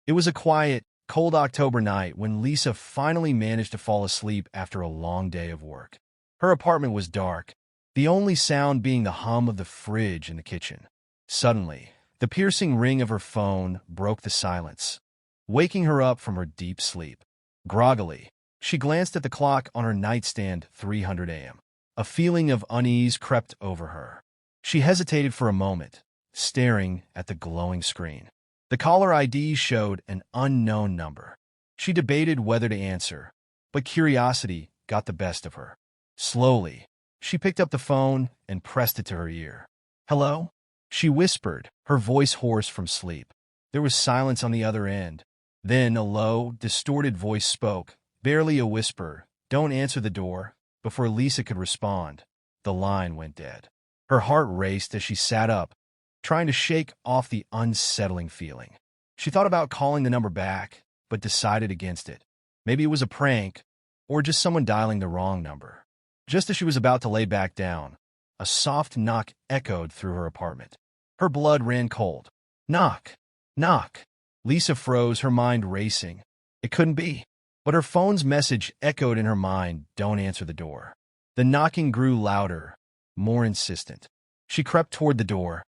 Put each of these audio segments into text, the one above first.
It was a quiet, cold October night when Lisa finally managed to fall asleep after a long day of work. Her apartment was dark, the only sound being the hum of the fridge in the kitchen. Suddenly, the piercing ring of her phone broke the silence, waking her up from her deep sleep. Groggily, she glanced at the clock on her nightstand, 300 a.m. A feeling of unease crept over her. She hesitated for a moment, staring at the glowing screen. The caller ID showed an unknown number. She debated whether to answer, but curiosity got the best of her. Slowly, she picked up the phone and pressed it to her ear. "Hello?" she whispered, her voice hoarse from sleep. There was silence on the other end. Then a low, distorted voice spoke, barely a whisper, "Don't answer the door." Before Lisa could respond, the line went dead. Her heart raced as she sat up, trying to shake off the unsettling feeling. She thought about calling the number back, but decided against it. Maybe it was a prank, or just someone dialing the wrong number. Just as she was about to lay back down, a soft knock echoed through her apartment. Her blood ran cold. Knock! Knock! Lisa froze, her mind racing. It couldn't be. But her phone's message echoed in her mind, "Don't answer the door." The knocking grew louder, more insistent. She crept toward the door,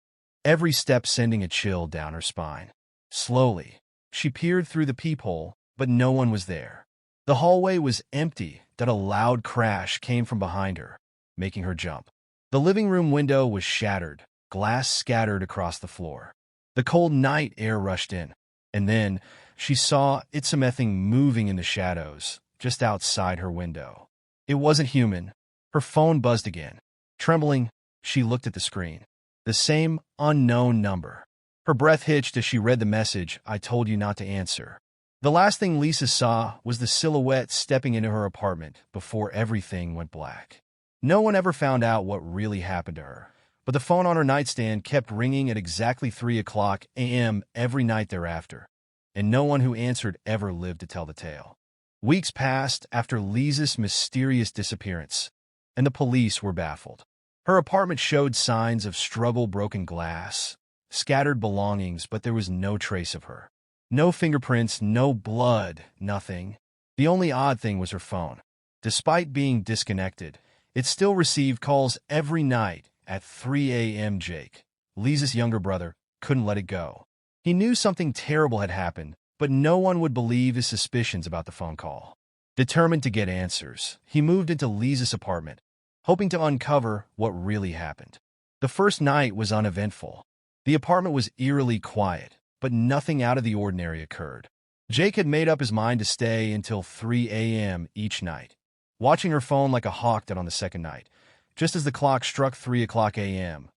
every step sending a chill down her spine. Slowly, she peered through the peephole, but no one was there. The hallway was empty, that a loud crash came from behind her, making her jump. The living room window was shattered, glass scattered across the floor. The cold night air rushed in, and then she saw something moving in the shadows, just outside her window. It wasn't human. Her phone buzzed again. Trembling, she looked at the screen. The same unknown number. Her breath hitched as she read the message, "I told you not to answer." The last thing Lisa saw was the silhouette stepping into her apartment before everything went black. No one ever found out what really happened to her, but the phone on her nightstand kept ringing at exactly 3 o'clock a.m. every night thereafter, and no one who answered ever lived to tell the tale. Weeks passed after Lisa's mysterious disappearance, and the police were baffled. Her apartment showed signs of struggle, broken glass, scattered belongings, but there was no trace of her. No fingerprints, no blood, nothing. The only odd thing was her phone. Despite being disconnected, it still received calls every night at 3 a.m. Jake, Lisa's younger brother, couldn't let it go. He knew something terrible had happened, but no one would believe his suspicions about the phone call. Determined to get answers, he moved into Lisa's apartment, hoping to uncover what really happened. The first night was uneventful. The apartment was eerily quiet, but nothing out of the ordinary occurred. Jake had made up his mind to stay until 3 a.m. each night, watching her phone like a hawk did on the second night. Just as the clock struck 3 o'clock a.m.,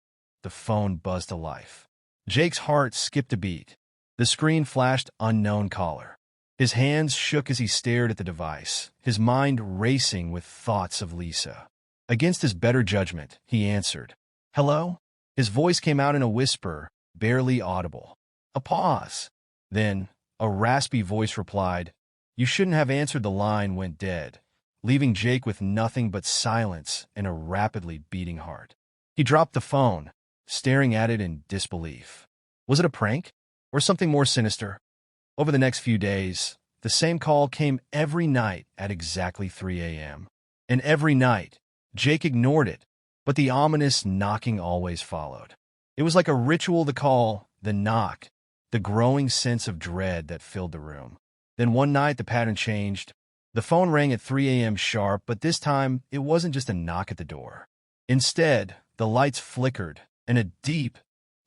the phone buzzed to life. Jake's heart skipped a beat. The screen flashed unknown caller. His hands shook as he stared at the device, his mind racing with thoughts of Lisa. Against his better judgment, he answered. "Hello?" His voice came out in a whisper, barely audible. A pause. Then, a raspy voice replied, "You shouldn't have answered." The line went dead, leaving Jake with nothing but silence and a rapidly beating heart. He dropped the phone, staring at it in disbelief. Was it a prank, or something more sinister? Over the next few days, the same call came every night at exactly 3 a.m. And every night, Jake ignored it, but the ominous knocking always followed. It was like a ritual, the call, the knock, the growing sense of dread that filled the room. Then one night the pattern changed. The phone rang at 3 a.m. sharp, but this time it wasn't just a knock at the door. Instead, the lights flickered, and a deep,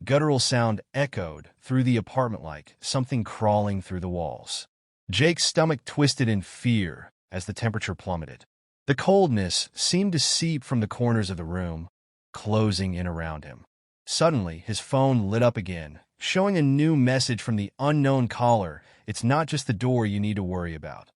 guttural sound echoed through the apartment like something crawling through the walls. Jake's stomach twisted in fear as the temperature plummeted. The coldness seemed to seep from the corners of the room, closing in around him. Suddenly, his phone lit up again, showing a new message from the unknown caller. "It's not just the door you need to worry about."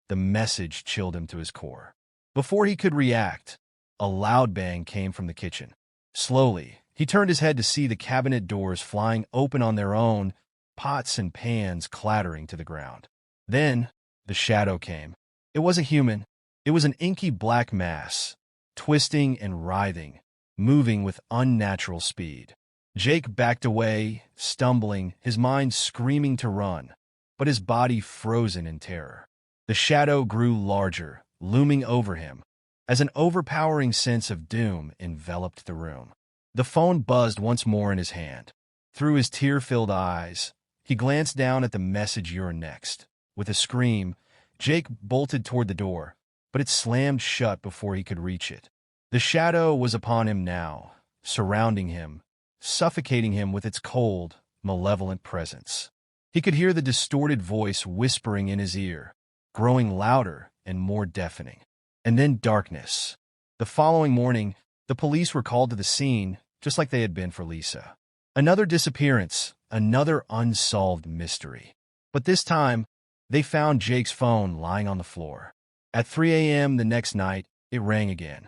The message chilled him to his core. Before he could react, a loud bang came from the kitchen. Slowly, he turned his head to see the cabinet doors flying open on their own, pots and pans clattering to the ground. Then, the shadow came. It wasn't human. It was an inky black mass, twisting and writhing, moving with unnatural speed. Jake backed away, stumbling, his mind screaming to run. but his body frozen in terror. The shadow grew larger, looming over him, as an overpowering sense of doom enveloped the room. The phone buzzed once more in his hand. Through his tear-filled eyes, he glanced down at the message, "You're next." With a scream, Jake bolted toward the door, but it slammed shut before he could reach it. The shadow was upon him now, surrounding him, suffocating him with its cold, malevolent presence. He could hear the distorted voice whispering in his ear, growing louder and more deafening. And then darkness. The following morning, the police were called to the scene, just like they had been for Lisa. Another disappearance, another unsolved mystery. But this time, they found Jake's phone lying on the floor. At 3 a.m. the next night, it rang again.